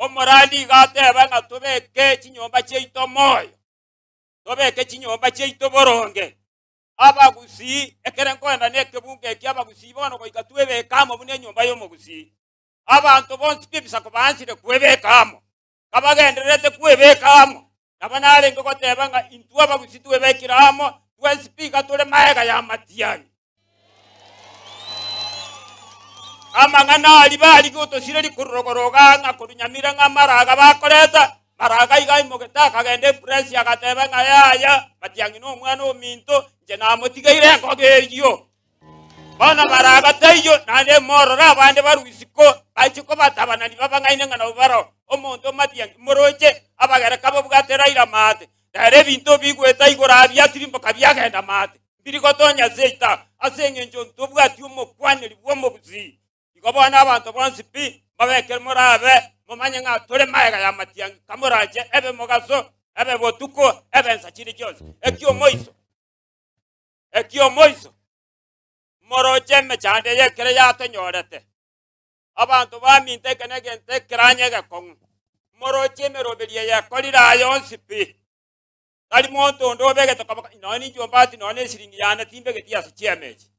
omorandi gateba nga tobeke chinyomba cheito moyo tobeke chinyomba cheito boronge abagusi ekere nkwenda nekebunge ekyabagusi bono ko ikatwebekamo bune nyomba yomogusi abantu bonsi kibisa ko bansire kwebekamo kabagenderete kwebekamo nabanale ngo koteba nga intu abagusi twebekiramo twesipika tole maega ya Matiang'i amangana ali bali goto sireli kurogoroga nga kunyamira nga maraga bakoreta maraga igai mogeta kagende press yakateba nga yaya Matiang'i no mwana ominto je namotigaire ngogeyo bana maraga tayo nane morora abande barwisiko achiko batabana ni babangaine nga nobaro omonto Matiang'i moroche abagara kabo bwatera ira mate dare binto bigweta igora byatirimbo kabyagenda mate biriko tonya zeita asenge njo ntobwati umokwaneli bwomo buzi igobona abantu bonsipi babeke morabe mumanye nga tole maega ya Matiang'i kamoraje ebe mogaso ebe botuko ebe nsachiri cyose ekyo moiso moroche mechande yekere yatonyorete abantu baminte kenegente kranye gakongu moroche merobelie yakolira yonsipi ali monto ndobege tokabaka nani jombati none siringi yana timbege tiasi chiamechi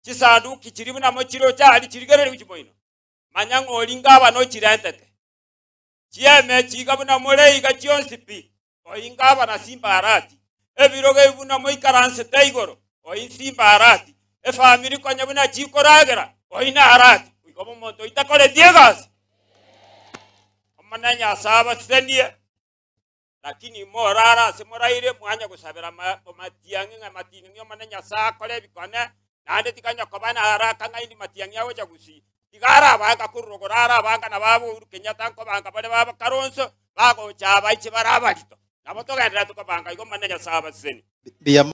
chisandu kichiribu na mochiro chali chirigerere uchimoino manyango olinga abano chirentete chiamechi gabuna molei gachionsipi oinga abana simba arati ebiroge ibuna moikaranse taigoro oin simba arati e family konyabuna chikoragera oina arati ugomo monto itakole diegas omananya saba sendie lakini morara semoraire mwanya kusabira Matiang'i nga Matiang'i omananya sakole bikone nande tikanya kobana haraka nga indi Matiang'i yawe chagusi tigara baka kurogorara banga na babo Uhuru Kenyatta ko banga bale baba Kalonzo bago chaba ichi barabalito nabo togendera tukabanga igo mananya saba seni